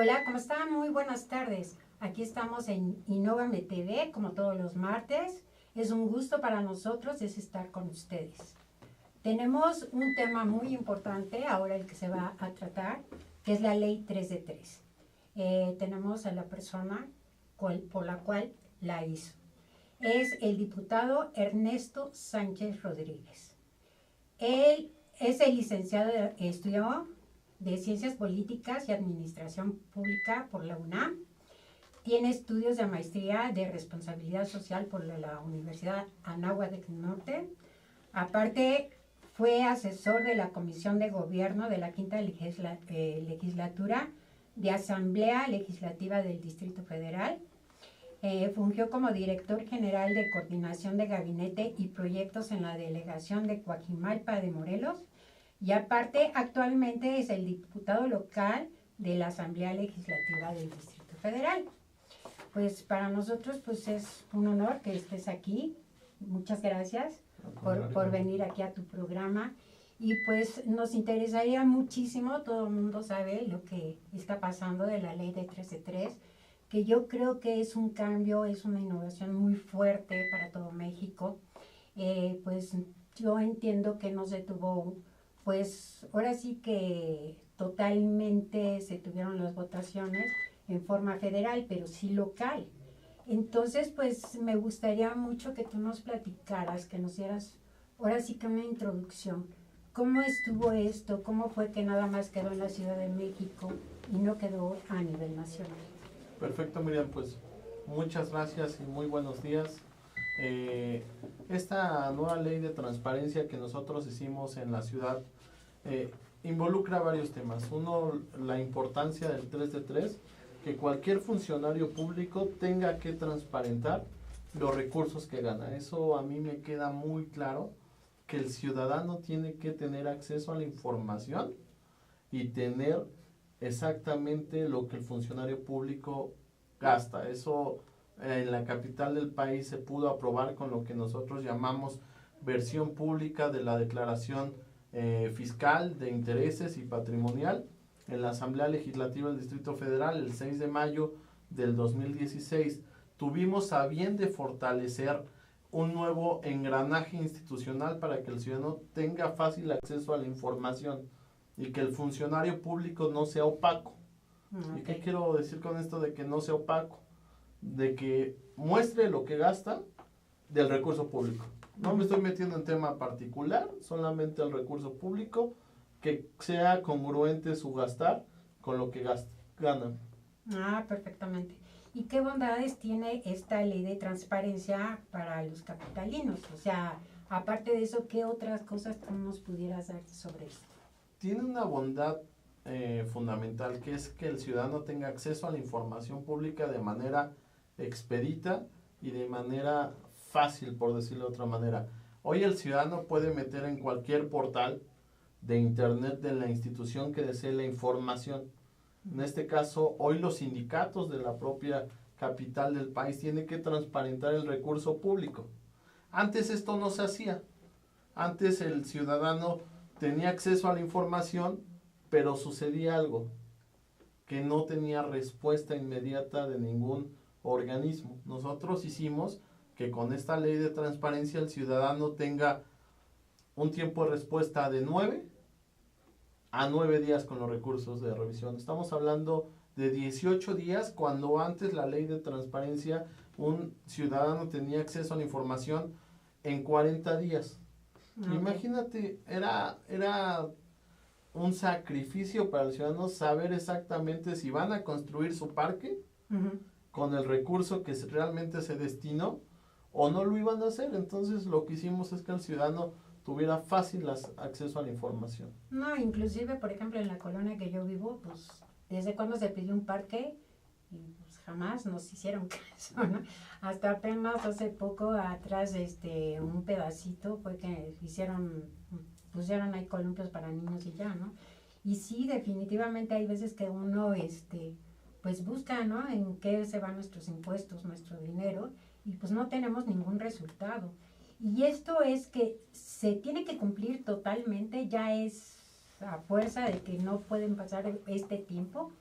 Hola, ¿cómo están? Muy buenas tardes. Aquí estamos en Innovame TV, como todos los martes. Es un gusto para nosotros estar con ustedes. Tenemos un tema muy importante, ahora el que se va a tratar, que es la ley 3 de 3. Tenemos a la persona por la cual la hizo. Es el diputado Ernesto Sánchez Rodríguez. Él es el licenciado, estudió de Ciencias Políticas y Administración Pública por la UNAM. Tiene estudios de maestría de Responsabilidad Social por la Universidad Anáhuac del Norte. Aparte, fue asesor de la Comisión de Gobierno de la Quinta Legislatura de Asamblea Legislativa del Distrito Federal. Fungió como director general de Coordinación de Gabinete y Proyectos en la Delegación de Coajimalpa de Morelos. Y aparte, actualmente es el diputado local de la Asamblea Legislativa del Distrito Federal. Pues para nosotros pues es un honor que estés aquí. Muchas gracias por venir aquí a tu programa. Y pues nos interesaría muchísimo, todo el mundo sabe lo que está pasando de la ley de 3 de 3, que yo creo que es un cambio, es una innovación muy fuerte para todo México. Pues yo entiendo que no se tuvo, pues ahora sí que totalmente se tuvieron las votaciones en forma federal, pero sí local. Entonces, pues me gustaría mucho que tú nos platicaras, que nos dieras ahora sí que una introducción. ¿Cómo estuvo esto? ¿Cómo fue que nada más quedó en la Ciudad de México y no quedó a nivel nacional? Perfecto, Miriam, pues muchas gracias y muy buenos días. Esta nueva ley de transparencia que nosotros hicimos en la ciudad involucra varios temas. Uno, la importancia del 3 de 3, que cualquier funcionario público tenga que transparentar los recursos que gana. Eso a mí me queda muy claro, que el ciudadano tiene que tener acceso a la información y tener exactamente lo que el funcionario público gasta. Eso en la capital del país se pudo aprobar con lo que nosotros llamamos versión pública de la declaración fiscal de intereses y patrimonial en la Asamblea Legislativa del Distrito Federal el 6 de mayo del 2016. Tuvimos a bien de fortalecer un nuevo engranaje institucional para que el ciudadano tenga fácil acceso a la información y que el funcionario público no sea opaco. Okay. ¿Y qué quiero decir con esto de que no sea opaco? De que muestre lo que gasta del recurso público. No me estoy metiendo en tema particular, solamente el recurso público, que sea congruente su gastar con lo que ganan. Perfectamente. ¿Y qué bondades tiene esta ley de transparencia para los capitalinos? O sea, aparte de eso, ¿qué otras cosas tú nos pudieras dar sobre esto? Tiene una bondad fundamental, que es que el ciudadano tenga acceso a la información pública de manera expedita y de manera fácil, por decirlo de otra manera. Hoy el ciudadano puede meter en cualquier portal de internet de la institución que desee la información. En este caso, hoy los sindicatos de la propia capital del país tienen que transparentar el recurso público. Antes esto no se hacía. Antes el ciudadano tenía acceso a la información, pero sucedía algo, que no tenía respuesta inmediata de ningún organismo. Nosotros hicimos que con esta ley de transparencia el ciudadano tenga un tiempo de respuesta de 9 a 9 días con los recursos de revisión. Estamos hablando de 18 días, cuando antes la ley de transparencia un ciudadano tenía acceso a la información en 40 días. Okay. Imagínate, era un sacrificio para el ciudadano saber exactamente si van a construir su parque con el recurso que realmente se destinó o no lo iban a hacer. Entonces lo que hicimos es que el ciudadano tuviera fácil acceso a la información. No, inclusive, por ejemplo, en la colonia que yo vivo, pues, ¿desde cuando se pidió un parque? Y pues jamás nos hicieron caso, ¿no? Hasta apenas hace poco atrás, un pedacito fue que pusieron ahí columpios para niños y ya, ¿no? Y sí, definitivamente hay veces que uno, pues busca, ¿no? En qué se van nuestros impuestos, nuestro dinero, y pues no tenemos ningún resultado. Y esto es que se tiene que cumplir totalmente, ya es a fuerza de que no pueden pasar este tiempo,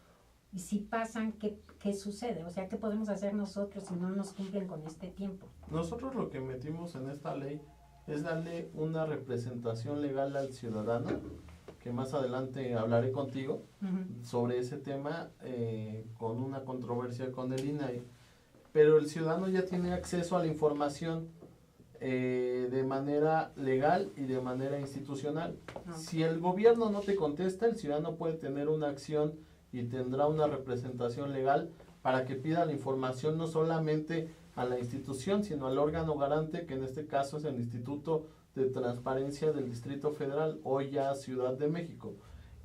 Y si pasan, ¿qué sucede? O sea, ¿qué podemos hacer nosotros si no nos cumplen con este tiempo? Nosotros lo que metimos en esta ley es darle una representación legal al ciudadano, que más adelante hablaré contigo sobre ese tema, con una controversia con el INAI. Pero el ciudadano ya tiene acceso a la información de manera legal y de manera institucional. Si el gobierno no te contesta, el ciudadano puede tener una acción y tendrá una representación legal para que pida la información no solamente a la institución, sino al órgano garante, que en este caso es el Instituto de Transparencia del Distrito Federal, o ya Ciudad de México.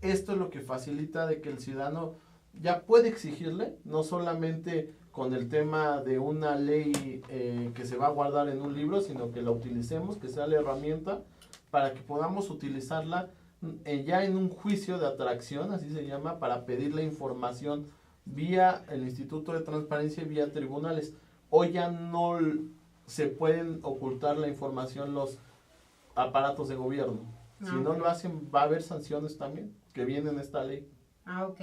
Esto es lo que facilita de que el ciudadano ya puede exigirle, no solamente con el tema de una ley que se va a guardar en un libro, sino que la utilicemos, que sea la herramienta para que podamos utilizarla ya en un juicio de atracción, así se llama, para pedir la información vía el Instituto de Transparencia y vía tribunales. Hoy ya no se pueden ocultar la información los aparatos de gobierno. Si no lo hacen, va a haber sanciones también, que vienen en esta ley. Ok.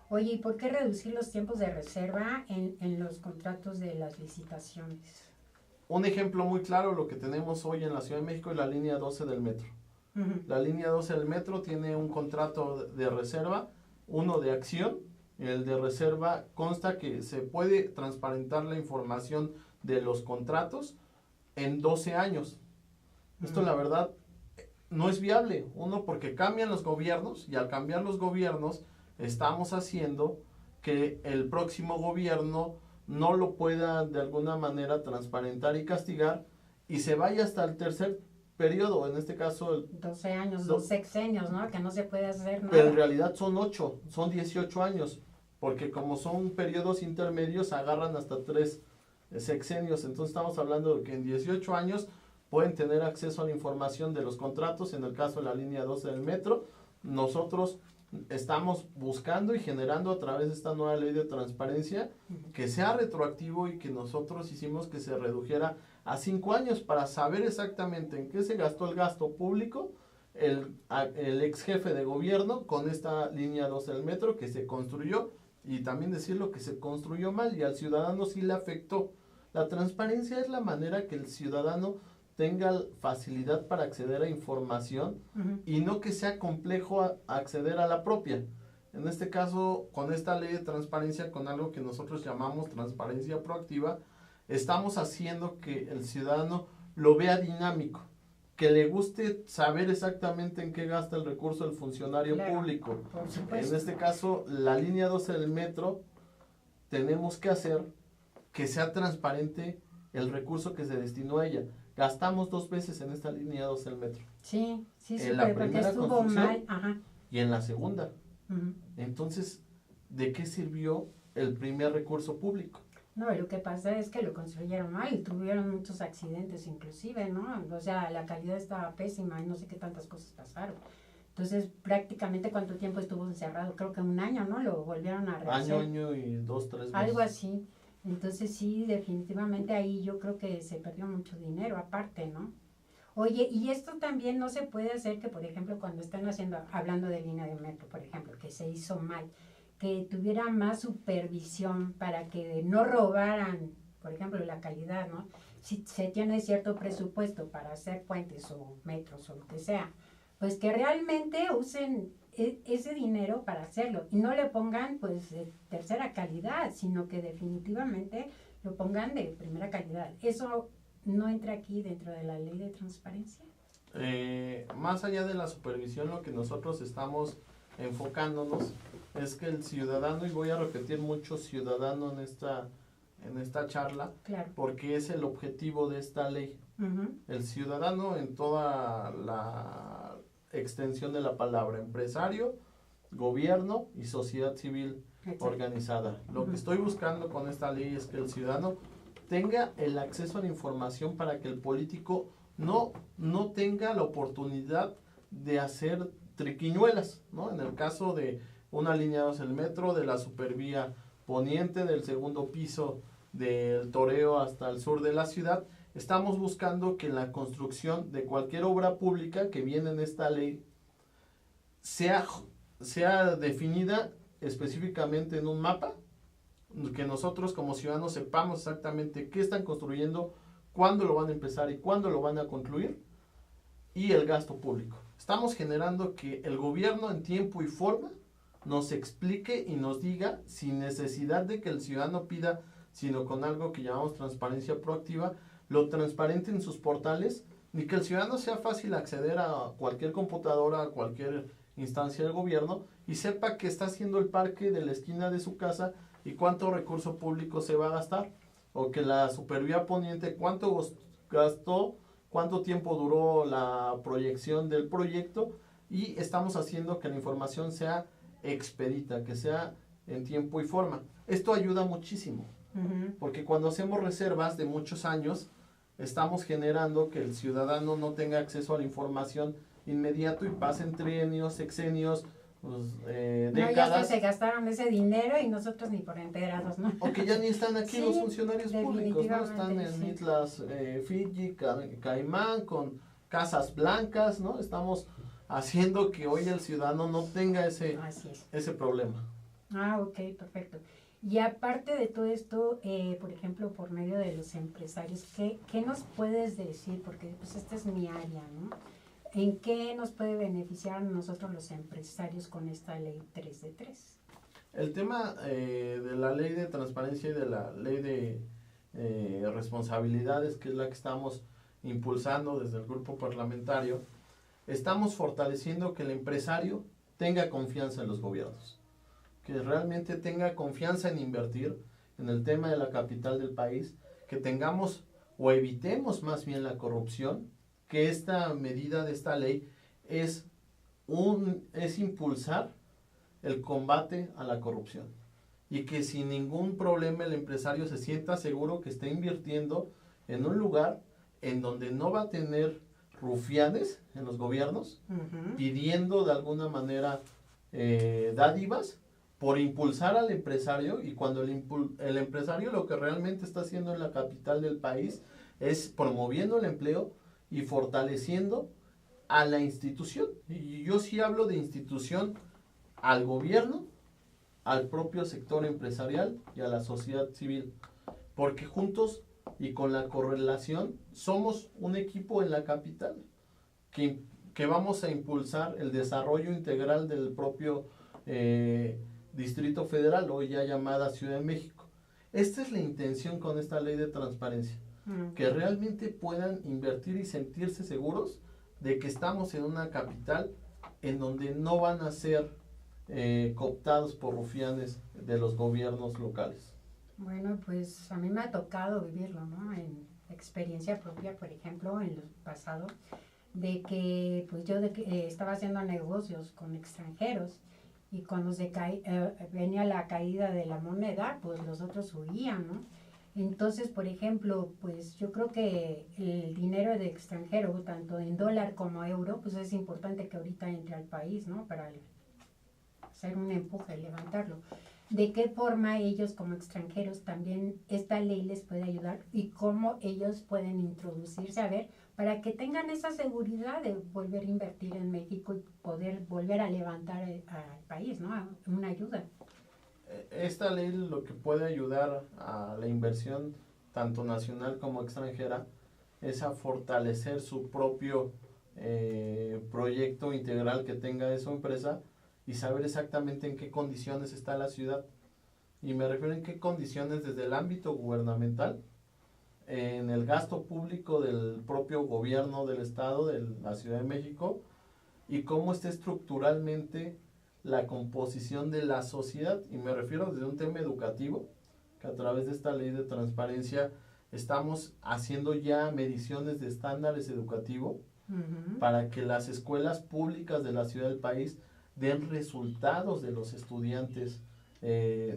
Oye, ¿y por qué reducir los tiempos de reserva en los contratos de las licitaciones? Un ejemplo muy claro, lo que tenemos hoy en la Ciudad de México es la línea 12 del metro. La línea 12 del metro tiene un contrato de reserva, uno de acción. El de reserva consta que se puede transparentar la información de los contratos en 12 años. Esto la verdad no es viable. Uno, porque cambian los gobiernos, y al cambiar los gobiernos estamos haciendo que el próximo gobierno no lo pueda de alguna manera transparentar y castigar, y se vaya hasta el tercer periodo, en este caso 12 años, 2 sexenios, ¿no? Que no se puede hacer nada. Pero en realidad son 8, son 18 años, porque como son periodos intermedios agarran hasta 3 sexenios. Entonces estamos hablando de que en 18 años pueden tener acceso a la información de los contratos. En el caso de la línea 12 del metro, nosotros estamos buscando y generando a través de esta nueva ley de transparencia que sea retroactivo, y que nosotros hicimos que se redujera a 5 años para saber exactamente en qué se gastó el gasto público el ex jefe de gobierno con esta línea 12 del metro que se construyó, y también decirlo que se construyó mal y al ciudadano sí le afectó. La transparencia es la manera que el ciudadano tenga facilidad para acceder a información y no que sea complejo acceder a la propia. En este caso, con esta ley de transparencia, con algo que nosotros llamamos transparencia proactiva, estamos haciendo que el ciudadano lo vea dinámico, que le guste saber exactamente en qué gasta el recurso del funcionario público. En este caso, la línea 12 del metro, tenemos que hacer que sea transparente el recurso que se destinó a ella. Gastamos 2 veces en esta línea 12 del metro. Sí, en la primera construcción y en la segunda. Entonces, ¿de qué sirvió el primer recurso público? No, lo que pasa es que lo construyeron mal y tuvieron muchos accidentes inclusive, ¿no? O sea, la calidad estaba pésima y no sé qué tantas cosas pasaron. Entonces, prácticamente, ¿cuánto tiempo estuvo encerrado? Creo que 1 año, ¿no? Lo volvieron a rehacer. Año y 2, 3 meses. Algo así. Entonces, sí, definitivamente ahí yo creo que se perdió mucho dinero aparte, ¿no? Oye, y esto también no se puede hacer que, por ejemplo, cuando están hablando de línea de metro, por ejemplo, que se hizo mal, que tuviera más supervisión para que no robaran, por ejemplo, la calidad, ¿no? Si se tiene cierto presupuesto para hacer puentes o metros o lo que sea, pues que realmente usen ese dinero para hacerlo y no le pongan pues de tercera calidad, sino que definitivamente lo pongan de primera calidad. Eso no entra aquí dentro de la ley de transparencia. Más allá de la supervisión, lo que nosotros estamos enfocándonos es que el ciudadano, y voy a repetir mucho ciudadano en esta charla, claro, porque es el objetivo de esta ley. El ciudadano en toda la extensión de la palabra, empresario, gobierno y sociedad civil organizada. Lo que estoy buscando con esta ley es que el ciudadano tenga el acceso a la información para que el político no tenga la oportunidad de hacer triquiñuelas, ¿no? En el caso de una línea 2 del metro, de la supervía poniente, del segundo piso del Toreo hasta el sur de la ciudad, estamos buscando que en la construcción de cualquier obra pública que viene en esta ley sea definida específicamente en un mapa, que nosotros como ciudadanos sepamos exactamente qué están construyendo, cuándo lo van a empezar y cuándo lo van a concluir, y el gasto público. Estamos generando que el gobierno en tiempo y forma nos explique y nos diga, sin necesidad de que el ciudadano pida, sino con algo que llamamos transparencia proactiva, lo transparente en sus portales, ni que el ciudadano sea fácil acceder a cualquier computadora, a cualquier instancia del gobierno, y sepa que está haciendo el parque de la esquina de su casa y cuánto recurso público se va a gastar, o que la supervía poniente cuánto gastó, cuánto tiempo duró la proyección del proyecto, y estamos haciendo que la información sea expedita, que sea en tiempo y forma. Esto ayuda muchísimo, porque cuando hacemos reservas de muchos años, estamos generando que el ciudadano no tenga acceso a la información inmediato y pasen trienios, sexenios, pues, décadas. Ya hasta se gastaron ese dinero y nosotros ni por enterados, ¿no? O que ya ni están aquí Sí, los funcionarios públicos, ¿no? Están en sí. Islas Fiji, Caimán, con casas blancas, ¿no? Estamos haciendo que hoy el ciudadano no tenga ese problema. Ok, perfecto. Y aparte de todo esto, por ejemplo, por medio de los empresarios, ¿qué nos puedes decir? Porque pues esta es mi área, ¿no? ¿En qué nos puede beneficiar a nosotros los empresarios con esta ley 3 de 3? El tema de la ley de transparencia y de la ley de responsabilidades, que es la que estamos impulsando desde el grupo parlamentario, estamos fortaleciendo que el empresario tenga confianza en los gobiernos, que realmente tenga confianza en invertir en el tema de la capital del país, que tengamos o evitemos más bien la corrupción, que esta medida de esta ley es impulsar el combate a la corrupción, y que sin ningún problema el empresario se sienta seguro que está invirtiendo en un lugar en donde no va a tener rufianes en los gobiernos pidiendo de alguna manera dádivas por impulsar al empresario, y cuando el empresario lo que realmente está haciendo en la capital del país es promoviendo el empleo y fortaleciendo a la institución. Y yo sí hablo de institución al gobierno, al propio sector empresarial y a la sociedad civil, porque juntos y con la correlación somos un equipo en la capital que vamos a impulsar el desarrollo integral del propio Distrito Federal, hoy ya llamada Ciudad de México. Esta es la intención con esta ley de transparencia, que realmente puedan invertir y sentirse seguros de que estamos en una capital en donde no van a ser cooptados por rufianes de los gobiernos locales. Bueno, pues a mí me ha tocado vivirlo, ¿no? En experiencia propia, por ejemplo, en el pasado, de que pues yo estaba haciendo negocios con extranjeros, y cuando venía la caída de la moneda, pues los otros huían, ¿no? Entonces, por ejemplo, pues yo creo que el dinero de extranjero, tanto en dólar como euro, pues es importante que ahorita entre al país, ¿no? Para hacer un empuje, levantarlo. ¿De qué forma ellos como extranjeros también esta ley les puede ayudar y cómo ellos pueden introducirse, a ver, para que tengan esa seguridad de volver a invertir en México y poder volver a levantar al país, ¿no? Una ayuda. Esta ley lo que puede ayudar a la inversión tanto nacional como extranjera es a fortalecer su propio proyecto integral que tenga de su empresa y saber exactamente en qué condiciones está la ciudad. Y me refiero en qué condiciones desde el ámbito gubernamental, en el gasto público del propio gobierno del estado, de la Ciudad de México, y cómo está estructuralmente la composición de la sociedad. Y me refiero desde un tema educativo, que a través de esta ley de transparencia estamos haciendo ya mediciones de estándares educativos para que las escuelas públicas de la ciudad del país den resultados de los estudiantes,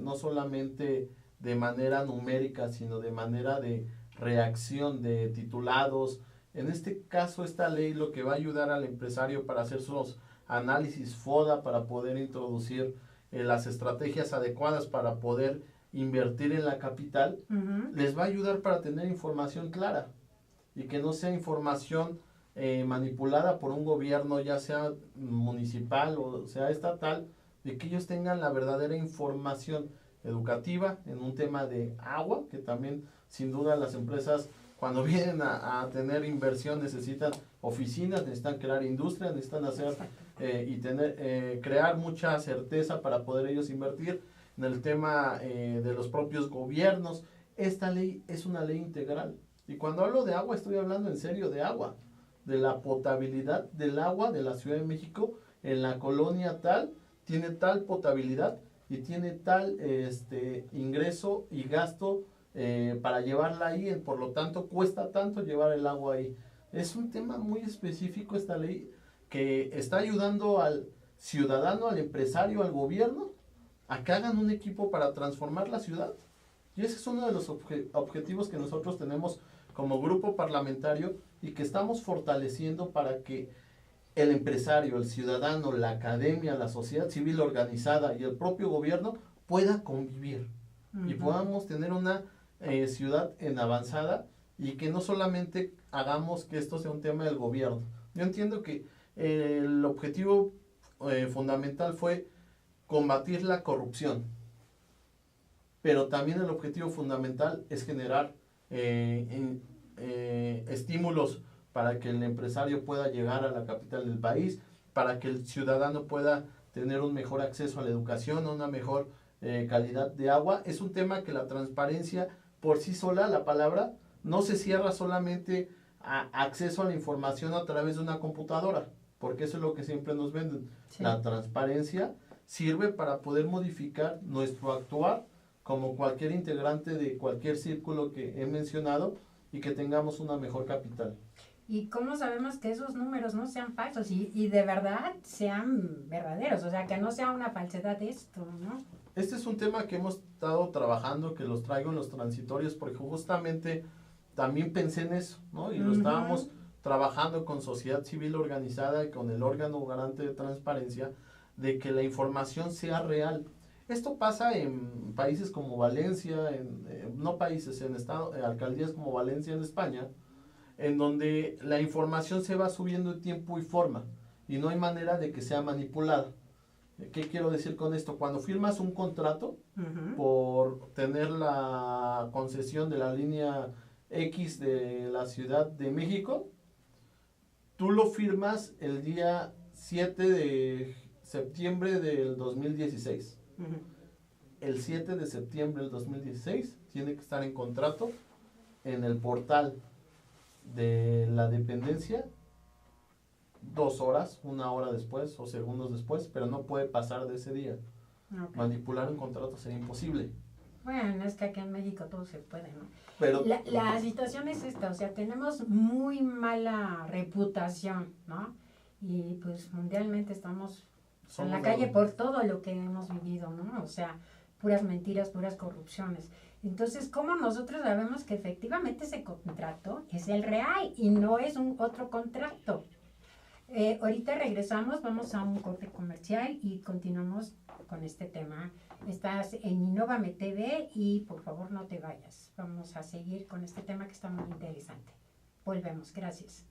no solamente de manera numérica, sino de manera de reacción, de titulados. En este caso, esta ley lo que va a ayudar al empresario para hacer sus análisis FODA, para poder introducir las estrategias adecuadas para poder invertir en la capital, les va a ayudar para tener información clara y que no sea información manipulada por un gobierno, ya sea municipal o sea estatal, de que ellos tengan la verdadera información educativa en un tema de agua, que también sin duda las empresas cuando vienen a tener inversión necesitan oficinas, necesitan crear industria, necesitan hacer crear mucha certeza para poder ellos invertir en el tema de los propios gobiernos. Esta ley es una ley integral. Y cuando hablo de agua, estoy hablando en serio de agua, de la potabilidad del agua de la Ciudad de México. En la colonia tal, tiene tal potabilidad y tiene tal ingreso y gasto para llevarla ahí, por lo tanto cuesta tanto llevar el agua ahí. Es un tema muy específico esta ley que está ayudando al ciudadano, al empresario, al gobierno a que hagan un equipo para transformar la ciudad. Y ese es uno de los objetivos que nosotros tenemos como grupo parlamentario y que estamos fortaleciendo para que el empresario, el ciudadano, la academia, la sociedad civil organizada y el propio gobierno pueda convivir y podamos tener una ciudad en avanzada y que no solamente hagamos que esto sea un tema del gobierno. Yo entiendo que el objetivo fundamental fue combatir la corrupción, pero también el objetivo fundamental es generar estímulos para que el empresario pueda llegar a la capital del país, para que el ciudadano pueda tener un mejor acceso a la educación, a una mejor calidad de agua. Es un tema que la transparencia por sí sola, la palabra, no se cierra solamente a acceso a la información a través de una computadora, porque eso es lo que siempre nos venden. Sí. La transparencia sirve para poder modificar nuestro actuar como cualquier integrante de cualquier círculo que he mencionado y que tengamos una mejor capital. ¿Y cómo sabemos que esos números no sean falsos y de verdad sean verdaderos? O sea, que no sea una falsedad esto, ¿no? Este es un tema que hemos estado trabajando, que los traigo en los transitorios, porque justamente también pensé en eso, ¿no? Y lo estábamos trabajando con sociedad civil organizada y con el órgano garante de transparencia, de que la información sea real. Esto pasa en países como Valencia, alcaldías como Valencia en España, en donde la información se va subiendo en tiempo y forma y no hay manera de que sea manipulada. ¿Qué quiero decir con esto? Cuando firmas un contrato por tener la concesión de la línea X de la Ciudad de México, tú lo firmas el día 7 de septiembre del 2016. El 7 de septiembre del 2016 tiene que estar en contrato en el portal de la dependencia 2 horas, 1 hora después o segundos después, pero no puede pasar de ese día. Okay. Manipular un contrato sería imposible. Bueno, es que aquí en México todo se puede, ¿no? Pero la situación es esta, o sea, tenemos muy mala reputación, ¿no? Y pues mundialmente estamos en la calle por todo lo que hemos vivido, ¿no? O sea, puras mentiras, puras corrupciones. Entonces, ¿cómo nosotros sabemos que efectivamente ese contrato es el real y no es un otro contrato? Ahorita regresamos, vamos a un corte comercial y continuamos con este tema. Estás en Innovame TV y por favor no te vayas. Vamos a seguir con este tema que está muy interesante. Volvemos, gracias.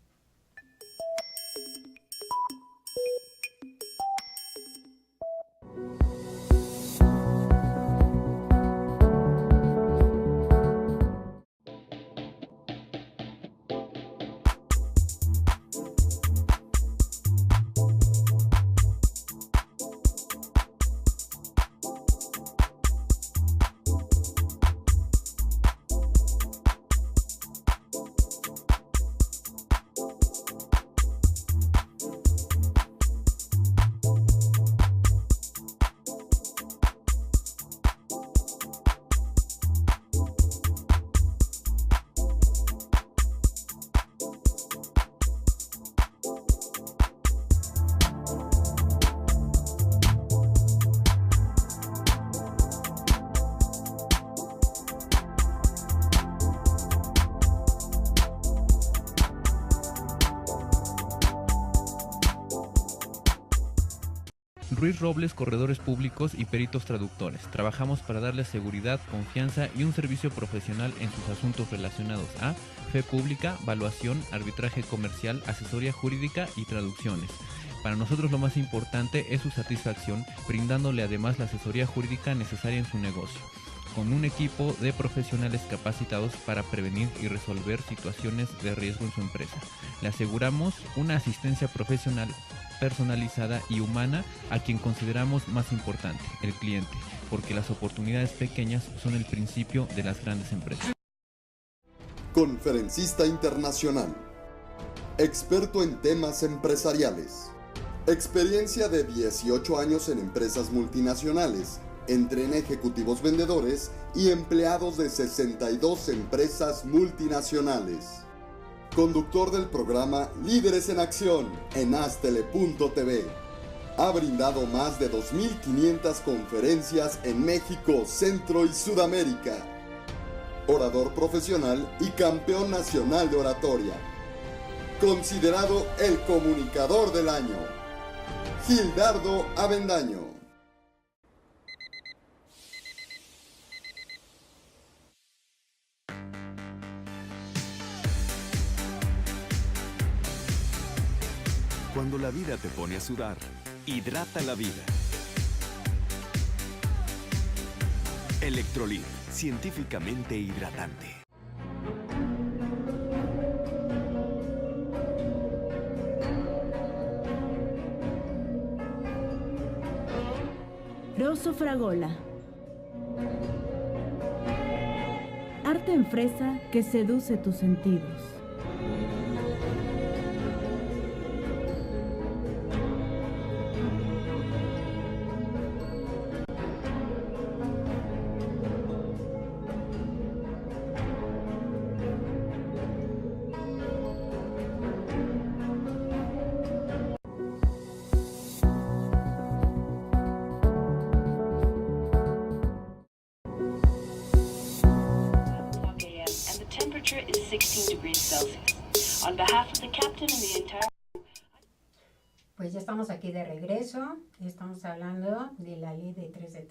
Ruiz Robles, corredores públicos y peritos traductores. Trabajamos para darles seguridad, confianza y un servicio profesional en sus asuntos relacionados a fe pública, valuación, arbitraje comercial, asesoría jurídica y traducciones. Para nosotros lo más importante es su satisfacción, brindándole además la asesoría jurídica necesaria en su negocio, con un equipo de profesionales capacitados para prevenir y resolver situaciones de riesgo en su empresa. Le aseguramos una asistencia profesional, personalizada y humana a quien consideramos más importante, el cliente, porque las oportunidades pequeñas son el principio de las grandes empresas. Conferencista internacional, experto en temas empresariales, experiencia de 18 años en empresas multinacionales, entrena ejecutivos vendedores y empleados de 62 empresas multinacionales. Conductor del programa Líderes en Acción en Astele.tv. Ha brindado más de 2.500 conferencias en México, Centro y Sudamérica. Orador profesional y campeón nacional de oratoria. Considerado el comunicador del año. Gildardo Avendaño. Cuando la vida te pone a sudar, hidrata la vida. Electrolit, científicamente hidratante. Rosso Fragola. Arte en fresa que seduce tus sentidos. Is 16 degrees Celsius. On behalf of the captain and the entire... Pues ya estamos aquí de regreso, estamos hablando de la ley de 3 de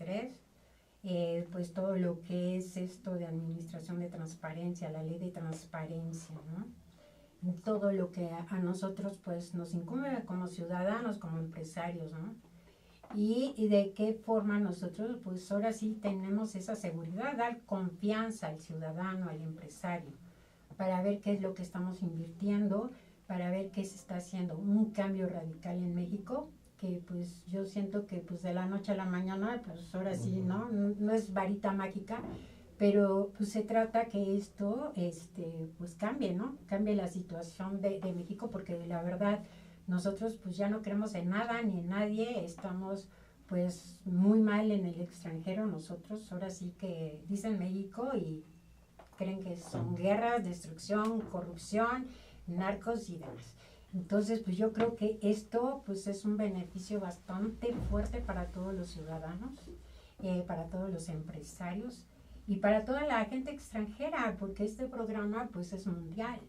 3, pues todo lo que es esto de administración de transparencia, la ley de transparencia, ¿no? Todo lo que a nosotros pues nos incumbe como ciudadanos, como empresarios, ¿no? Y de qué forma nosotros pues ahora sí tenemos esa seguridad, dar confianza al ciudadano, al empresario, para ver qué es lo que estamos invirtiendo, para ver qué se está haciendo, un cambio radical en México, que pues yo siento que pues de la noche a la mañana, pues ahora sí, no es varita mágica, pero pues se trata que esto pues cambie, ¿no? Cambie la situación de México, porque la verdad nosotros pues ya no creemos en nada ni en nadie, estamos pues muy mal en el extranjero nosotros, ahora sí que dicen México y creen que son guerras, destrucción, corrupción, narcos y demás. Entonces, pues yo creo que esto pues es un beneficio bastante fuerte para todos los ciudadanos, para todos los empresarios y para toda la gente extranjera, porque este programa pues es mundial.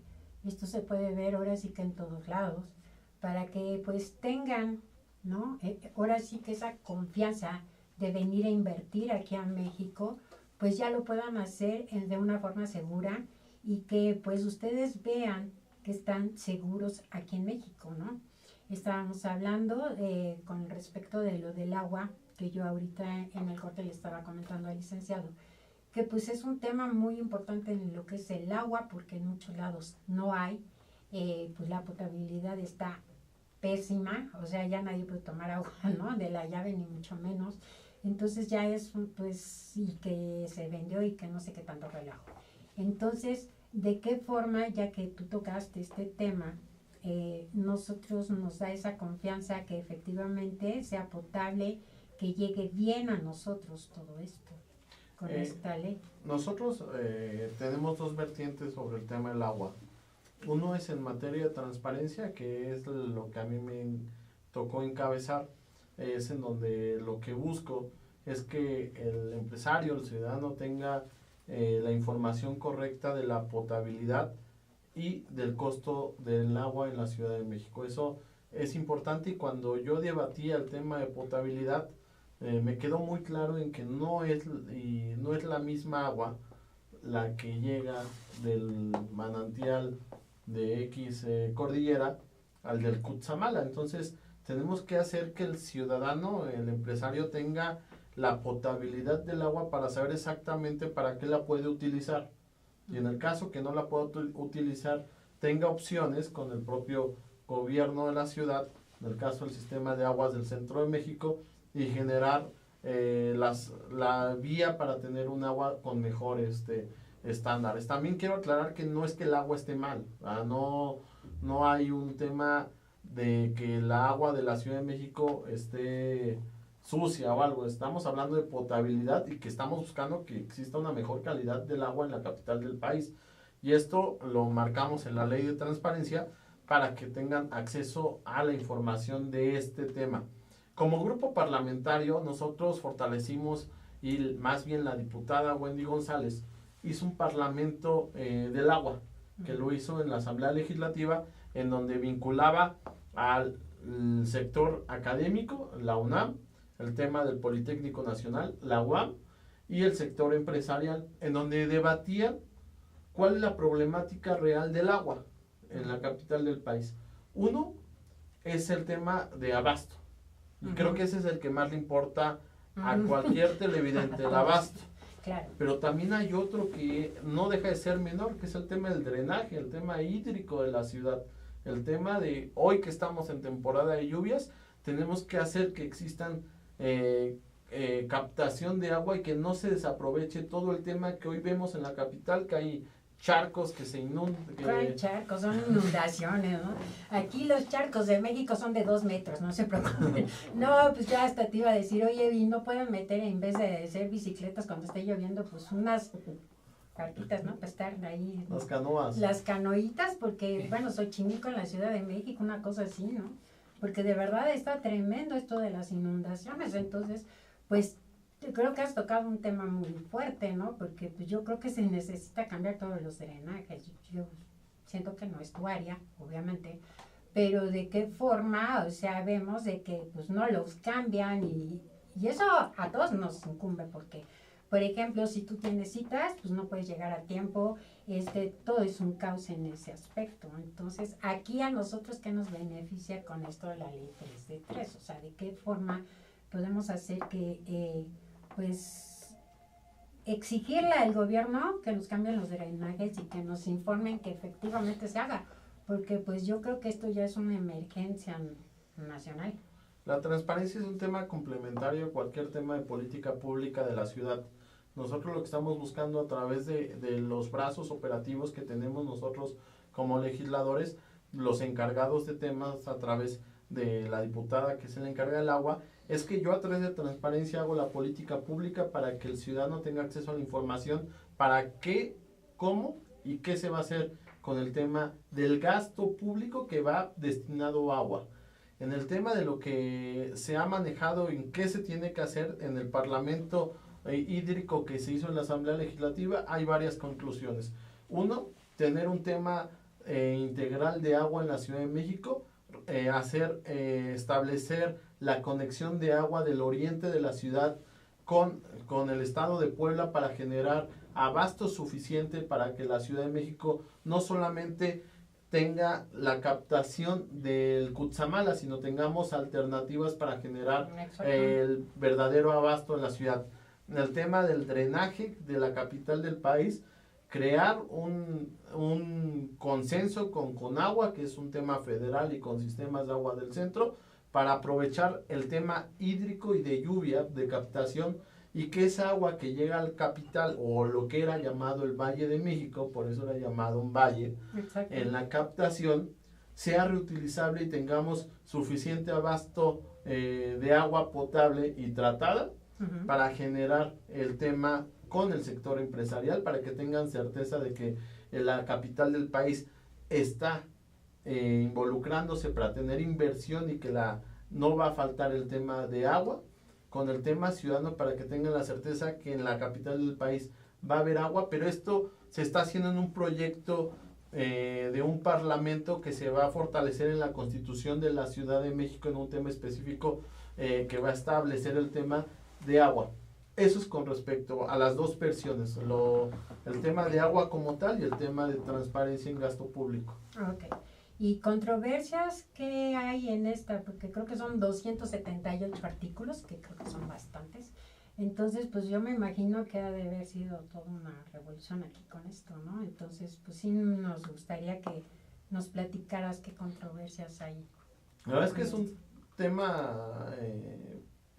Esto se puede ver ahora sí que en todos lados, para que pues tengan, ¿no? Ahora sí que esa confianza de venir a invertir aquí a México, pues ya lo puedan hacer de una forma segura y que pues ustedes vean que están seguros aquí en México, ¿no? Estábamos hablando con respecto de lo del agua, que yo ahorita en el corte le estaba comentando al licenciado, que pues es un tema muy importante en lo que es el agua, porque en muchos lados no hay, pues la potabilidad está pésima, o sea, ya nadie puede tomar agua, ¿no? De la llave, ni mucho menos. Entonces ya es, pues, y que se vendió y que no sé qué tanto relajo. Entonces, ¿de qué forma, ya que tú tocaste este tema, nosotros nos da esa confianza que efectivamente sea potable, que llegue bien a nosotros todo esto, con esta ley? Nosotros tenemos dos vertientes sobre el tema del agua. Uno es en materia de transparencia, que es lo que a mí me tocó encabezar. Es en donde lo que busco es que el empresario, el ciudadano tenga la información correcta de la potabilidad y del costo del agua en la Ciudad de México. Eso es importante, y cuando yo debatía el tema de potabilidad, me quedó muy claro en que no es la misma agua la que llega del manantial de X cordillera al del Cutzamala. Entonces tenemos que hacer que el ciudadano, el empresario, tenga la potabilidad del agua para saber exactamente para qué la puede utilizar. Y en el caso que no la pueda utilizar, tenga opciones con el propio gobierno de la ciudad, en el caso del sistema de aguas del centro de México, y generar la vía para tener un agua con mejores estándares. También quiero aclarar que no es que el agua esté mal, no hay un tema de que el agua de la Ciudad de México esté sucia o algo. Estamos hablando de potabilidad y que estamos buscando que exista una mejor calidad del agua en la capital del país. Y esto lo marcamos en la ley de transparencia para que tengan acceso a la información de este tema. Como grupo parlamentario, nosotros fortalecimos, y más bien la diputada Wendy González hizo un parlamento del agua, que lo hizo en la Asamblea Legislativa, en donde vinculaba al sector académico, la UNAM, el tema del Politécnico Nacional, la UAM, y el sector empresarial, en donde debatían cuál es la problemática real del agua en la capital del país. Uno es el tema de abasto, y creo que ese es el que más le importa a cualquier televidente, el abasto. Claro. Pero también hay otro que no deja de ser menor, que es el tema del drenaje, el tema hídrico de la ciudad. El tema de hoy que estamos en temporada de lluvias, tenemos que hacer que existan captación de agua y que no se desaproveche todo el tema que hoy vemos en la capital, que hay charcos que se inundan. ¿Cuál charcos? Son inundaciones, ¿no? Aquí los charcos de México son de 2 metros, no se preocupen. No, pues ya hasta te iba a decir, oye, y no pueden meter, en vez de hacer bicicletas cuando esté lloviendo, pues unas cartitas, ¿no? Para estar ahí. Las canoas. Las canoitas, porque, bueno, soy chinico en la Ciudad de México, una cosa así, ¿no? Porque de verdad está tremendo esto de las inundaciones. Entonces, pues, creo que has tocado un tema muy fuerte, ¿no? Porque pues, yo creo que se necesita cambiar todos los drenajes. Yo siento que no es tu área, obviamente, pero de qué forma, o sea, vemos de que pues no los cambian y eso a todos nos incumbe porque, por ejemplo, si tú tienes citas, pues no puedes llegar a tiempo, todo es un caos en ese aspecto. Entonces, aquí a nosotros, ¿qué nos beneficia con esto de la ley 3 de 3? O sea, ¿de qué forma podemos hacer que pues exigirle al gobierno que nos cambien los drenajes y que nos informen que efectivamente se haga, porque pues yo creo que esto ya es una emergencia nacional. La transparencia es un tema complementario a cualquier tema de política pública de la ciudad. Nosotros lo que estamos buscando a través de los brazos operativos que tenemos nosotros como legisladores, los encargados de temas a través de la diputada que se le encarga del agua, es que yo a través de transparencia hago la política pública para que el ciudadano tenga acceso a la información para qué, cómo y qué se va a hacer con el tema del gasto público que va destinado a agua. En el tema de lo que se ha manejado y en qué se tiene que hacer en el Parlamento hídrico que se hizo en la Asamblea Legislativa, hay varias conclusiones. Uno, tener un tema integral de agua en la Ciudad de México, establecer la conexión de agua del oriente de la ciudad con el estado de Puebla para generar abasto suficiente para que la Ciudad de México no solamente tenga la captación del Cutzamala, sino tengamos alternativas para generar el verdadero abasto en la ciudad. En el tema del drenaje de la capital del país, crear un consenso con Conagua, que es un tema federal, y con sistemas de agua del centro, para aprovechar el tema hídrico y de lluvia, de captación, y que esa agua que llega al capital, o lo que era llamado el Valle de México, por eso era llamado un valle, en la captación, sea reutilizable y tengamos suficiente abasto de agua potable y tratada para generar el tema con el sector empresarial, para que tengan certeza de que la capital del país está involucrándose para tener inversión y que no va a faltar el tema de agua, con el tema ciudadano para que tengan la certeza que en la capital del país va a haber agua, pero esto se está haciendo en un proyecto de un parlamento que se va a fortalecer en la Constitución de la Ciudad de México en un tema específico que va a establecer el tema de agua. Eso es con respecto a las dos versiones, el tema de agua como tal y el tema de transparencia en gasto público. Ok. ¿Y controversias que hay en esta? Porque creo que son 278 artículos, que creo que son bastantes. Entonces, pues yo me imagino que ha de haber sido toda una revolución aquí con esto, ¿no? Entonces, pues sí nos gustaría que nos platicaras qué controversias hay. La verdad es que es un tema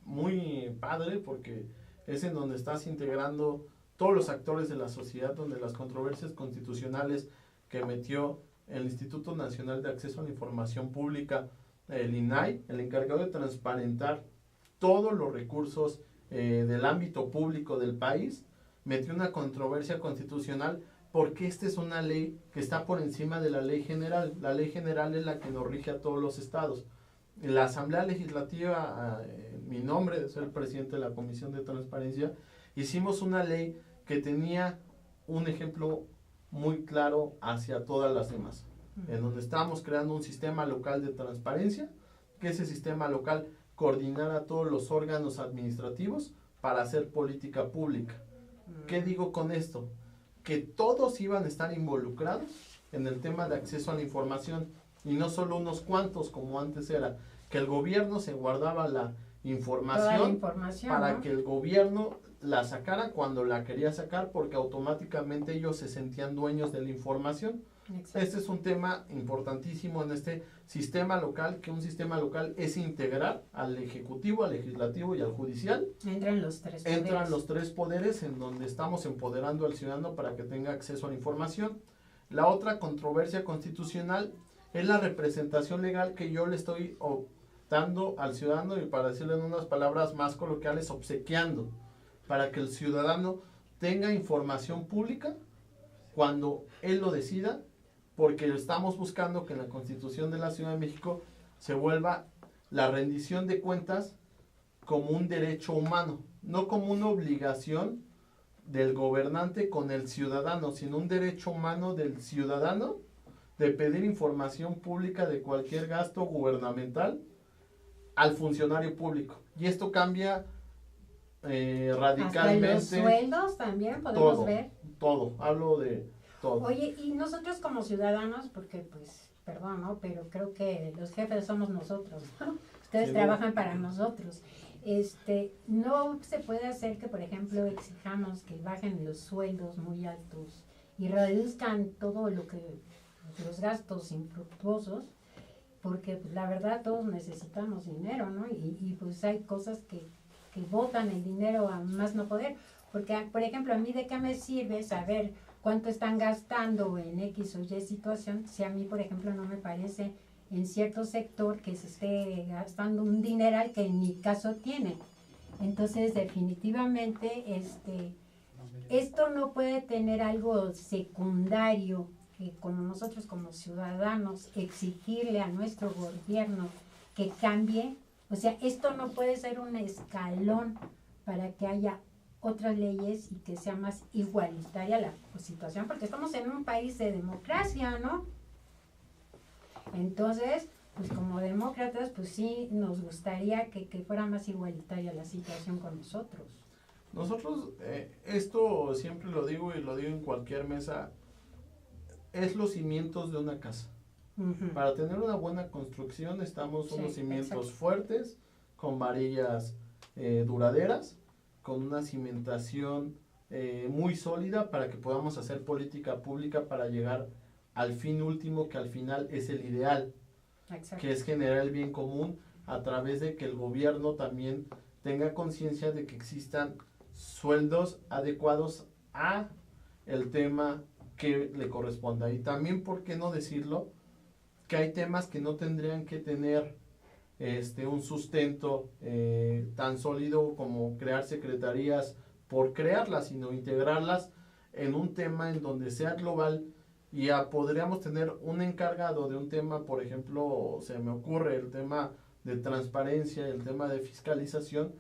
muy padre porque es en donde estás integrando todos los actores de la sociedad, donde las controversias constitucionales que metió el Instituto Nacional de Acceso a la Información Pública, el INAI, el encargado de transparentar todos los recursos del ámbito público del país, metió una controversia constitucional porque esta es una ley que está por encima de la ley general. La ley general es la que nos rige a todos los estados. La Asamblea Legislativa, mi nombre de ser el presidente de la Comisión de Transparencia, hicimos una ley que tenía un ejemplo muy claro hacia todas las demás, en donde estábamos creando un sistema local de transparencia, que ese sistema local coordinara todos los órganos administrativos para hacer política pública. ¿Qué digo con esto? Que todos iban a estar involucrados en el tema de acceso a la información y no solo unos cuantos como antes era, que el gobierno se guardaba la información, para, ¿no?, que el gobierno la sacara cuando la quería sacar porque automáticamente ellos se sentían dueños de la información. Exacto. Este es un tema importantísimo en este sistema local, que un sistema local es integrar al ejecutivo, al legislativo y al judicial. Entran los tres poderes en donde estamos empoderando al ciudadano para que tenga acceso a la información. La otra controversia constitucional es la representación legal que yo le estoy dando al ciudadano, y para decirlo en unas palabras más coloquiales, obsequiando, para que el ciudadano tenga información pública cuando él lo decida, porque estamos buscando que en la Constitución de la Ciudad de México se vuelva la rendición de cuentas como un derecho humano, no como una obligación del gobernante con el ciudadano, sino un derecho humano del ciudadano de pedir información pública de cualquier gasto gubernamental al funcionario público. Y esto cambia radicalmente. Hasta los sueldos también podemos ver. Todo, hablo de todo. Oye, y nosotros como ciudadanos, porque pues, perdón, ¿no? Pero creo que los jefes somos nosotros, ¿no? Ustedes sí, trabajan para nosotros. No se puede hacer que, por ejemplo, exijamos que bajen los sueldos muy altos y reduzcan todo lo que, los gastos infructuosos, porque pues, la verdad todos necesitamos dinero, ¿no? Y pues hay cosas que botan el dinero a más no poder, porque por ejemplo a mí de qué me sirve saber cuánto están gastando en X o Y situación si a mí por ejemplo no me parece en cierto sector que se esté gastando un dineral que en mi caso tiene. Entonces definitivamente esto no puede tener algo secundario que como nosotros como ciudadanos exigirle a nuestro gobierno que cambie. O sea, esto no puede ser un escalón para que haya otras leyes y que sea más igualitaria la situación, porque estamos en un país de democracia, ¿no? Entonces, pues como demócratas, pues sí nos gustaría que fuera más igualitaria la situación con nosotros. Nosotros, esto siempre lo digo y lo digo en cualquier mesa, es los cimientos de una casa. Uh-huh. Para tener una buena construcción necesitamos unos cimientos fuertes, con varillas duraderas, con una cimentación muy sólida para que podamos hacer política pública para llegar al fin último, que al final es el ideal. Exacto. Que es generar el bien común a través de que el gobierno también tenga conciencia de que existan sueldos adecuados a el tema que le corresponda. Y también, ¿por qué no decirlo?, que hay temas que no tendrían que tener un sustento tan sólido como crear secretarías por crearlas, sino integrarlas en un tema en donde sea global. Y ya podríamos tener un encargado de un tema, por ejemplo, se me ocurre el tema de transparencia, el tema de fiscalización,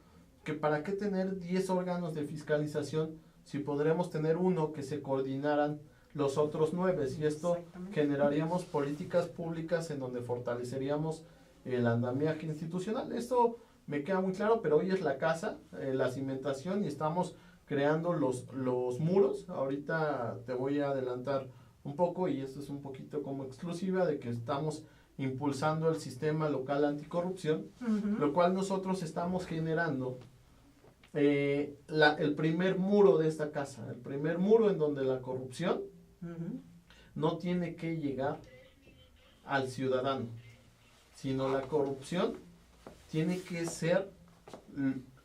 que para qué tener 10 órganos de fiscalización si podríamos tener uno que se coordinaran los otros 9, y esto generaríamos políticas públicas en donde fortaleceríamos el andamiaje institucional. Esto me queda muy claro, pero hoy es la casa, la cimentación, y estamos creando los muros. Ahorita te voy a adelantar un poco, y esto es un poquito como exclusiva, de que estamos impulsando el sistema local anticorrupción, lo cual nosotros estamos generando el primer muro de esta casa, el primer muro en donde la corrupción no tiene que llegar al ciudadano, sino la corrupción tiene que ser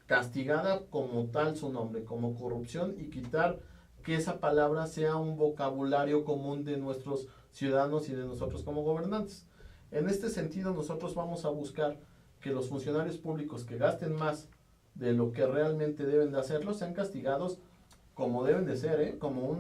castigada como tal su nombre, como corrupción, y quitar que esa palabra sea un vocabulario común de nuestros ciudadanos y de nosotros como gobernantes. En este sentido, nosotros vamos a buscar que los funcionarios públicos que gasten más de lo que realmente deben de hacerlo sean castigados como deben de ser, como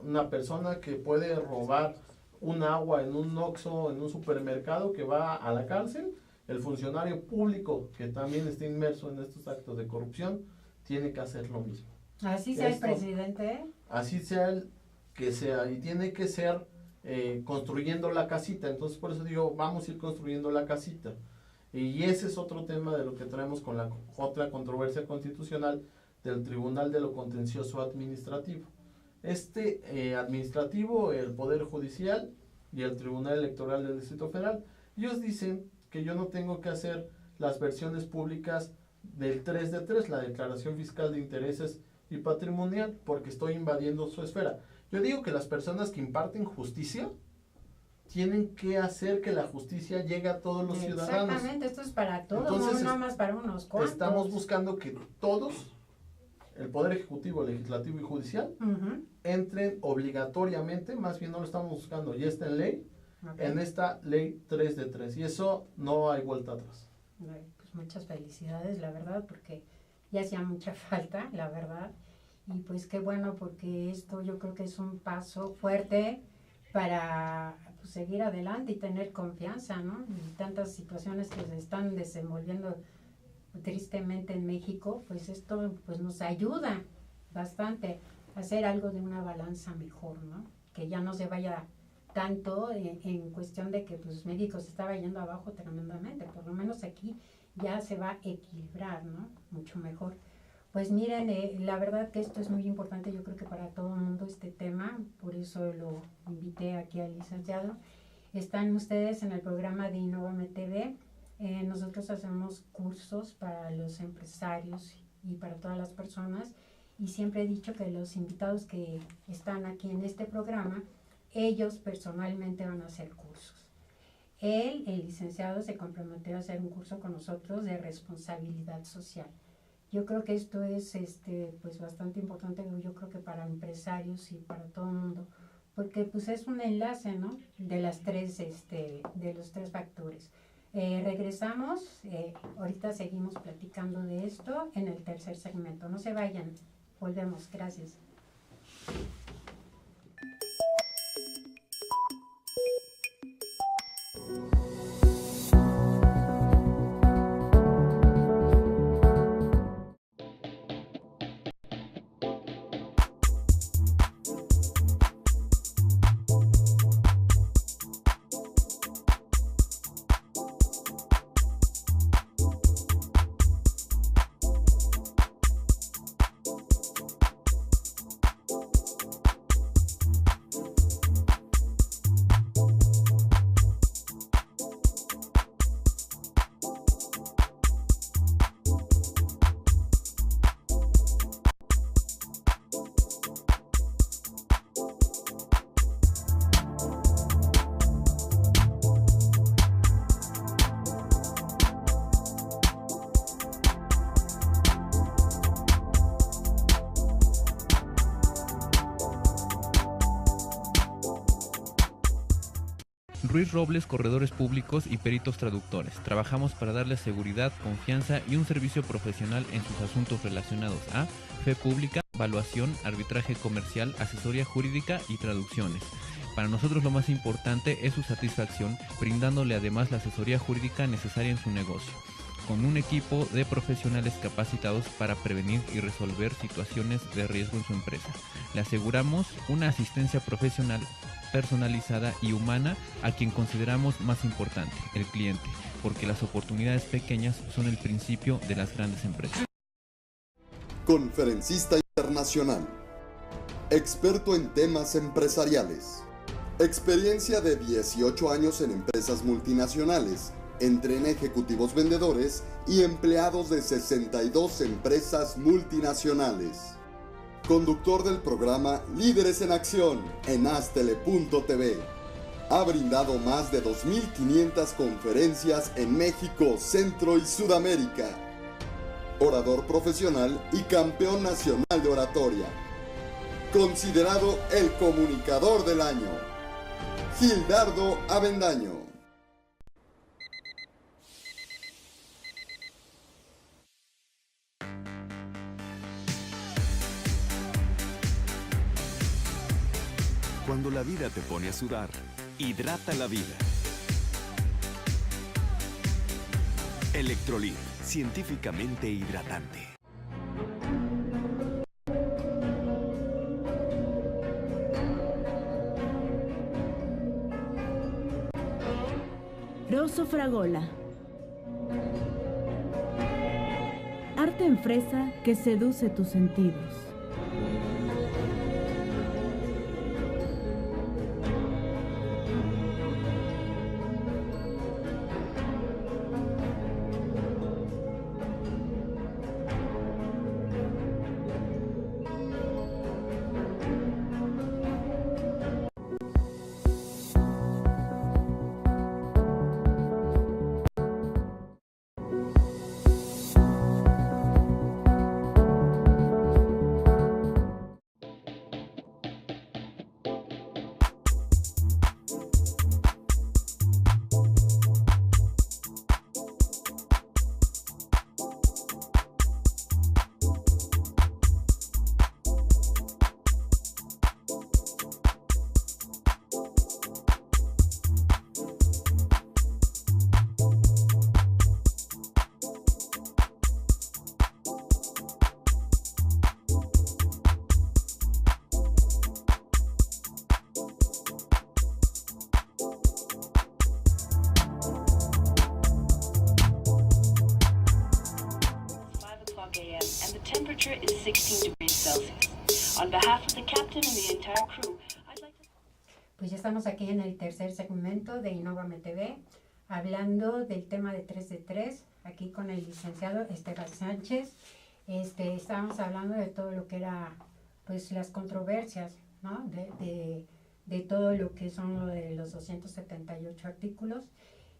una persona que puede robar un agua en un Oxxo, en un supermercado, que va a la cárcel. El funcionario público que también esté inmerso en estos actos de corrupción tiene que hacer lo mismo. Así sea el presidente. Así sea el que sea, y tiene que ser construyendo la casita. Entonces, por eso digo, vamos a ir construyendo la casita. Y ese es otro tema de lo que traemos con la otra controversia constitucional del Tribunal de lo Contencioso Administrativo. Administrativo, el Poder Judicial y el Tribunal Electoral del Distrito Federal, ellos dicen que yo no tengo que hacer las versiones públicas del 3 de 3, la declaración fiscal de intereses y patrimonial, porque estoy invadiendo su esfera. Yo digo que las personas que imparten justicia tienen que hacer que la justicia llegue a todos los ciudadanos. Exactamente, esto es para todos, entonces, no nada más para unos cuantos. Estamos buscando que todos, el Poder Ejecutivo, Legislativo y Judicial, entren obligatoriamente, más bien no lo estamos buscando, ya está en ley, en esta ley 3 de 3, y eso no hay vuelta atrás. Pues muchas felicidades, la verdad, porque ya hacía mucha falta, la verdad, y pues qué bueno, porque esto yo creo que es un paso fuerte para pues, seguir adelante y tener confianza, ¿no? Y tantas situaciones que se están desenvolviendo tristemente en México, pues esto pues nos ayuda bastante a hacer algo de una balanza mejor, ¿no? Que ya no se vaya tanto en cuestión de que pues México se estaba yendo abajo tremendamente, por lo menos aquí ya se va a equilibrar, ¿no? Mucho mejor. Pues miren, la verdad que esto es muy importante, yo creo que para todo el mundo este tema, por eso lo invité aquí al licenciado. Están ustedes en el programa de Innovame TV. Nosotros hacemos cursos para los empresarios y para todas las personas, y siempre he dicho que los invitados que están aquí en este programa, ellos personalmente van a hacer cursos. El licenciado se comprometió a hacer un curso con nosotros de responsabilidad social. Yo creo que esto es pues bastante importante, yo creo que para empresarios y para todo el mundo, porque pues es un enlace, ¿no? De las de los tres factores. Regresamos, ahorita seguimos platicando de esto en el tercer segmento. No se vayan, volvemos, gracias. Ruiz Robles, corredores públicos y peritos traductores. Trabajamos para darles seguridad, confianza y un servicio profesional en sus asuntos relacionados a fe pública, evaluación, arbitraje comercial, asesoría jurídica y traducciones. Para nosotros lo más importante es su satisfacción, brindándole además la asesoría jurídica necesaria en su negocio, con un equipo de profesionales capacitados para prevenir y resolver situaciones de riesgo en su empresa. Le aseguramos una asistencia profesional personalizada y humana a quien consideramos más importante, el cliente, porque las oportunidades pequeñas son el principio de las grandes empresas. Conferencista internacional, experto en temas empresariales, Experiencia de 18 años en empresas multinacionales. Entrena ejecutivos vendedores y empleados de 62 empresas multinacionales. Conductor del programa Líderes en Acción en Astele.tv. Ha brindado más de 2.500 conferencias en México, Centro y Sudamérica. Orador profesional y campeón nacional de oratoria. Considerado el comunicador del año. Gildardo Avendaño. Cuando la vida te pone a sudar, hidrata la vida. Electrolit, científicamente hidratante. Rosso Fragola. Arte en fresa que seduce tus sentidos. Temperature is 16 degrees Celsius. On behalf of the captain and the entire crew, I'd like to... Pues ya estamos aquí en el tercer segmento de Innóvame TV, hablando del tema de 3 de 3, aquí con el licenciado Esteban Sánchez. Estábamos hablando de todo lo que era, pues, las controversias, ¿no? De todo lo que son lo de los 278 artículos.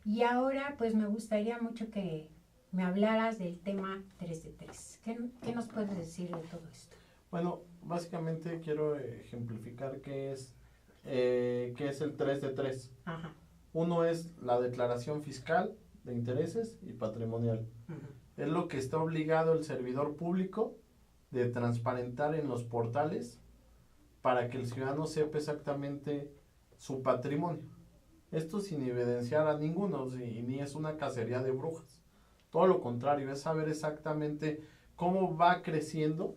Y ahora, pues, me gustaría mucho que me hablaras del tema 3 de 3. ¿Qué nos puedes decir de todo esto? Bueno, básicamente quiero ejemplificar qué es el 3 de 3. Ajá. Uno es la declaración fiscal de intereses y patrimonial. Es lo que está obligado el servidor público de transparentar en los portales para que el ciudadano sepa exactamente su patrimonio. Esto sin evidenciar a ninguno, ni es una cacería de brujas. Todo lo contrario, es saber exactamente cómo va creciendo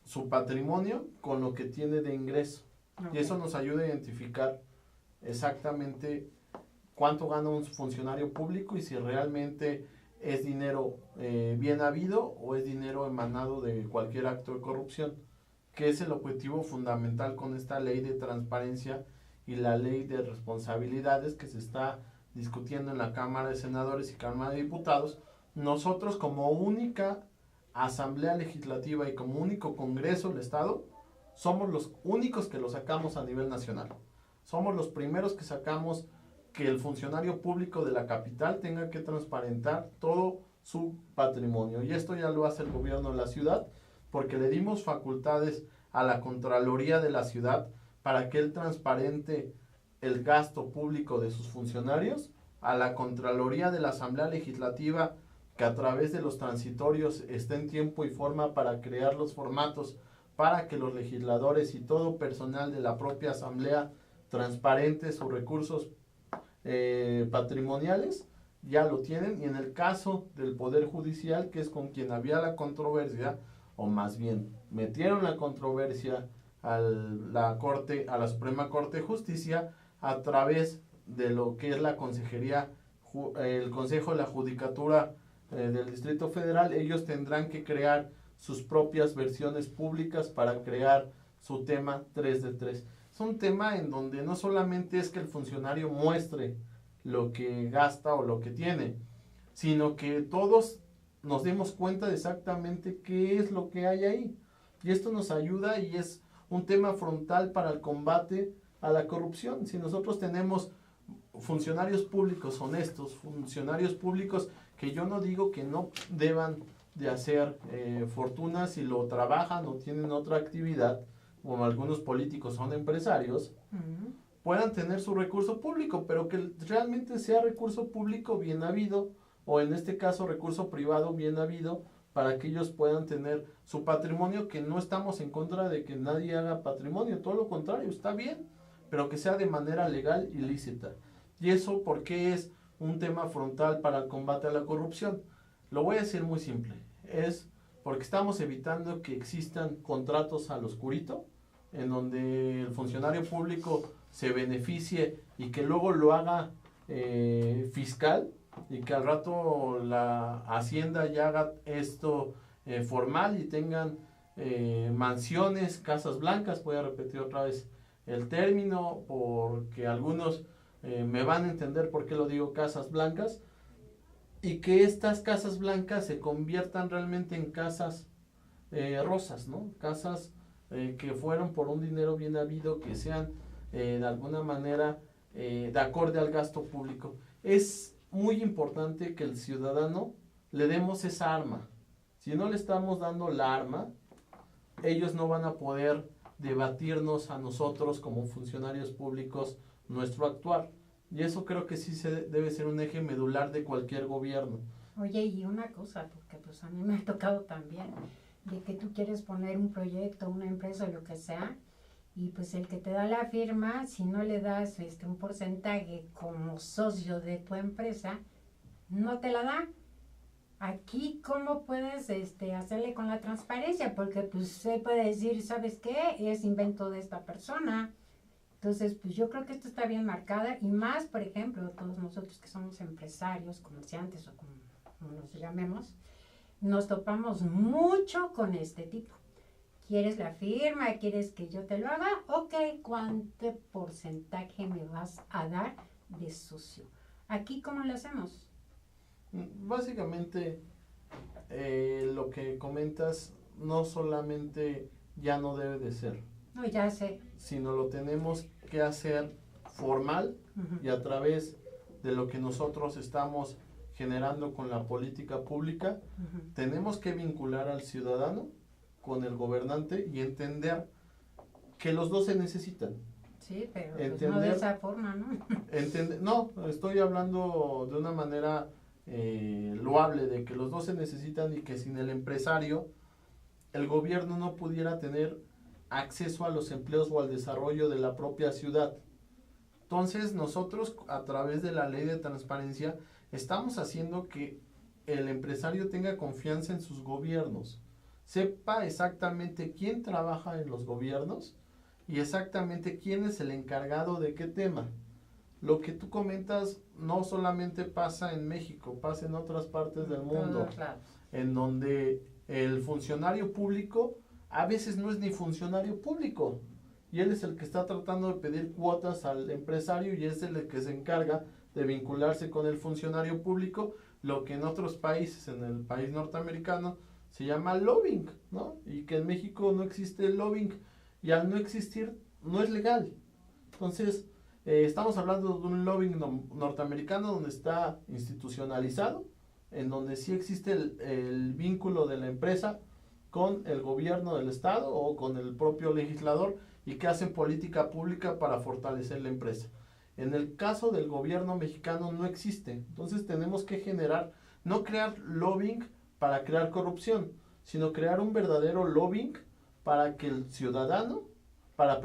su patrimonio con lo que tiene de ingreso. Okay. Y eso nos ayuda a identificar exactamente cuánto gana un funcionario público y si realmente es dinero bien habido o es dinero emanado de cualquier acto de corrupción, que es el objetivo fundamental con esta ley de transparencia y la ley de responsabilidades que se está discutiendo en la Cámara de Senadores y Cámara de Diputados. Nosotros, como única Asamblea Legislativa y como único Congreso del Estado, somos los únicos que lo sacamos a nivel nacional. Somos los primeros que sacamos que el funcionario público de la capital tenga que transparentar todo su patrimonio. Y esto ya lo hace el gobierno de la ciudad, porque le dimos facultades a la Contraloría de la ciudad para que él transparente el gasto público de sus funcionarios, a la Contraloría de la Asamblea Legislativa, que a través de los transitorios esté en tiempo y forma para crear los formatos para que los legisladores y todo personal de la propia Asamblea transparente sus recursos patrimoniales, ya lo tienen. Y en el caso del Poder Judicial, que es con quien había la controversia, o más bien metieron la controversia a la Suprema Corte de Justicia, a través de lo que es la consejería, el Consejo de la Judicatura del Distrito Federal. Ellos tendrán que crear sus propias versiones públicas para crear su tema 3 de 3. es un tema en donde no solamente es que el funcionario muestre lo que gasta o lo que tiene, sino que todos nos demos cuenta de exactamente qué es lo que hay ahí. Y esto nos ayuda y es un tema frontal para el combate a la corrupción. Si nosotros tenemos funcionarios públicos honestos, funcionarios públicos que yo no digo que no deban de hacer fortuna si lo trabajan o tienen otra actividad, como algunos políticos son empresarios, puedan tener su recurso público, pero que realmente sea recurso público bien habido, o en este caso recurso privado bien habido, para que ellos puedan tener su patrimonio, que no estamos en contra de que nadie haga patrimonio, todo lo contrario, está bien, pero que sea de manera legal y lícita. Y eso, ¿por qué es un tema frontal para el combate a la corrupción? Lo voy a decir muy simple, es porque estamos evitando que existan contratos al oscurito, en donde el funcionario público se beneficie y que luego lo haga fiscal, y que al rato la hacienda ya haga esto formal y tengan mansiones, casas blancas. Voy a repetir otra vez el término porque algunos me van a entender por qué lo digo casas blancas, y que estas casas blancas se conviertan realmente en casas rosas, ¿no? Casas que fueron por un dinero bien habido, que sean de alguna manera de acorde al gasto público. Es muy importante que el ciudadano le demos esa arma. Si no le estamos dando la arma, ellos no van a poder debatirnos a nosotros como funcionarios públicos nuestro actuar. Y eso creo que sí debe ser un eje medular de cualquier gobierno. Oye, y una cosa, porque pues a mí me ha tocado también, de que tú quieres poner un proyecto, una empresa, lo que sea, y pues el que te da la firma, si no le das un porcentaje como socio de tu empresa, no te la da. Aquí, ¿cómo puedes hacerle con la transparencia? Porque pues se puede decir, ¿sabes qué? Es invento de esta persona. Entonces, pues yo creo que esto está bien marcada, y más, por ejemplo, todos nosotros que somos empresarios, comerciantes o como nos llamemos, nos topamos mucho con este tipo. ¿Quieres la firma? ¿Quieres que yo te lo haga? Ok, ¿cuánto porcentaje me vas a dar de socio? Aquí, ¿cómo lo hacemos? Básicamente, lo que comentas no solamente ya no debe de ser. No, ya sé. Sino lo tenemos que hacer formal y a través de lo que nosotros estamos generando con la política pública, tenemos que vincular al ciudadano con el gobernante y entender que los dos se necesitan. Sí, pero pues no de esa forma, ¿no? No, estoy hablando de una manera loable, de que los dos se necesitan y que sin el empresario, el gobierno no pudiera tener acceso a los empleos o al desarrollo de la propia ciudad. Entonces nosotros, a través de la ley de transparencia, estamos haciendo que el empresario tenga confianza en sus gobiernos, sepa exactamente quién trabaja en los gobiernos y exactamente quién es el encargado de qué tema. Lo que tú comentas no solamente pasa en México, pasa en otras partes del mundo, en donde el funcionario público a veces no es ni funcionario público, y él es el que está tratando de pedir cuotas al empresario y es el que se encarga de vincularse con el funcionario público, lo que en otros países, en el país norteamericano, se llama lobbying, ¿no? Y que en México no existe el lobbying, y al no existir, no es legal. Entonces, estamos hablando de un lobbying norteamericano donde está institucionalizado, en donde sí existe el vínculo de la empresa con el gobierno del estado o con el propio legislador, y que hacen política pública para fortalecer la empresa. En el caso del gobierno mexicano no existe. Entonces tenemos que no crear lobbying para crear corrupción, sino crear un verdadero lobbying para que el ciudadano, para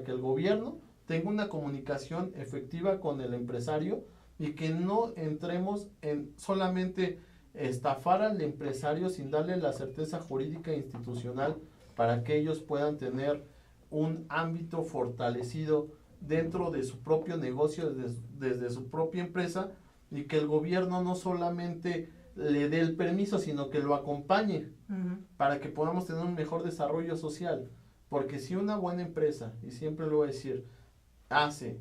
que el gobierno tenga una comunicación efectiva con el empresario, y que no entremos en solamente estafar al empresario sin darle la certeza jurídica e institucional para que ellos puedan tener un ámbito fortalecido dentro de su propio negocio, desde su propia empresa, y que el gobierno no solamente le dé el permiso, sino que lo acompañe para que podamos tener un mejor desarrollo social. Porque si una buena empresa, y siempre lo voy a decir, hace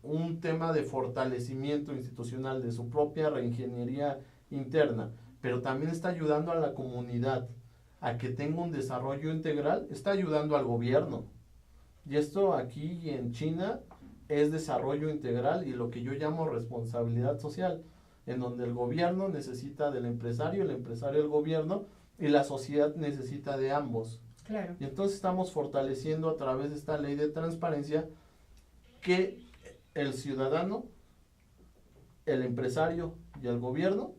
un tema de fortalecimiento institucional de su propia reingeniería interna, pero también está ayudando a la comunidad a que tenga un desarrollo integral, está ayudando al gobierno. Y esto aquí en China es desarrollo integral y lo que yo llamo responsabilidad social, en donde el gobierno necesita del empresario, el empresario del gobierno, y la sociedad necesita de ambos. Claro. Y entonces estamos fortaleciendo a través de esta ley de transparencia que el ciudadano, el empresario y el gobierno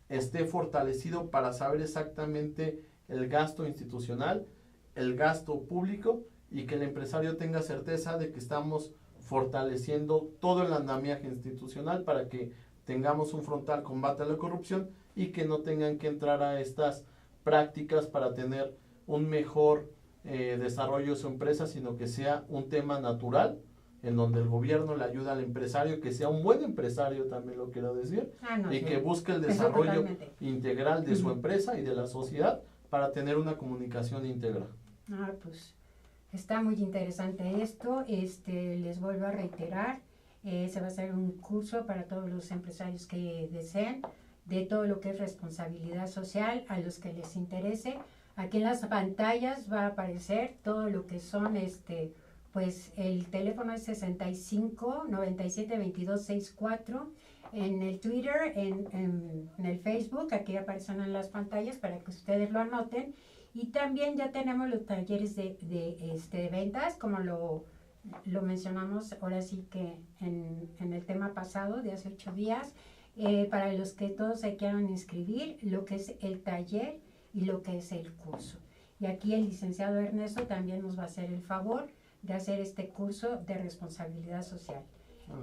esté fortalecido para saber exactamente el gasto institucional, el gasto público, y que el empresario tenga certeza de que estamos fortaleciendo todo el andamiaje institucional para que tengamos un frontal combate a la corrupción y que no tengan que entrar a estas prácticas para tener un mejor desarrollo de su empresa, sino que sea un tema natural en donde el gobierno le ayuda al empresario, que sea un buen empresario, también lo quiero decir, y que busque el desarrollo integral de su empresa y de la sociedad para tener una comunicación íntegra. Pues está muy interesante esto. Les vuelvo a reiterar, se va a hacer un curso para todos los empresarios que deseen, de todo lo que es responsabilidad social, a los que les interese. Aquí en las pantallas va a aparecer todo lo que son, pues el teléfono es 65 97 22 64, en el Twitter, en el Facebook, aquí aparecen en las pantallas para que ustedes lo anoten. Y también ya tenemos los talleres de ventas, como lo mencionamos ahora sí que en el tema pasado de hace 8 días, para los que todos se quieran inscribir, lo que es el taller y lo que es el curso. Y aquí el licenciado Ernesto también nos va a hacer el favor de hacer este curso de responsabilidad social.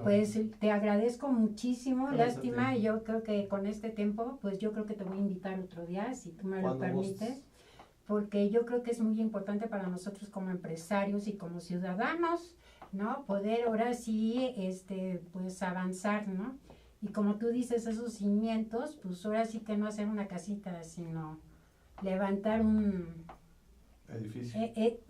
Pues te agradezco muchísimo. Lástima, yo creo que con este tiempo, pues yo creo que te voy a invitar otro día, si tú me lo permites, porque yo creo que es muy importante para nosotros como empresarios y como ciudadanos, ¿no? Poder ahora sí, pues avanzar, ¿no? Y como tú dices, esos cimientos, pues ahora sí que no hacer una casita, sino levantar un edificio.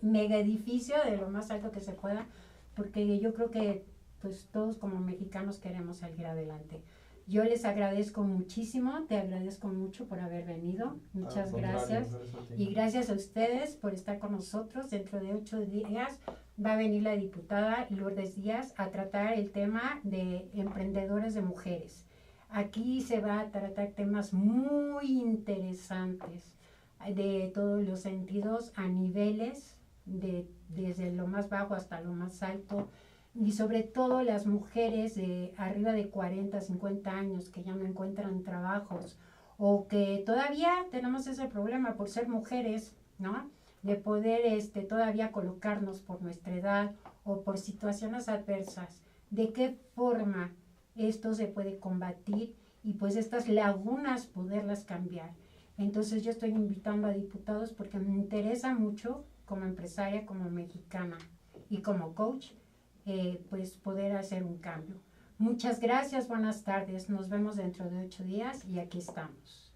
Mega edificio de lo más alto que se pueda, porque yo creo que pues todos como mexicanos queremos salir adelante. Yo les agradezco muchísimo, te agradezco mucho por haber venido, muchas gracias. Y gracias a ustedes por estar con nosotros. Dentro de 8 días va a venir la diputada Lourdes Díaz a tratar el tema de emprendedores de mujeres. Aquí se va a tratar temas muy interesantes de todos los sentidos, a niveles, desde lo más bajo hasta lo más alto, y sobre todo las mujeres de arriba de 40, 50 años que ya no encuentran trabajos, o que todavía tenemos ese problema por ser mujeres, ¿no? De poder todavía colocarnos por nuestra edad o por situaciones adversas. ¿De qué forma esto se puede combatir y pues estas lagunas poderlas cambiar? Entonces yo estoy invitando a diputados porque me interesa mucho como empresaria, como mexicana y como coach, pues poder hacer un cambio. Muchas gracias, buenas tardes. Nos vemos dentro de 8 días y aquí estamos.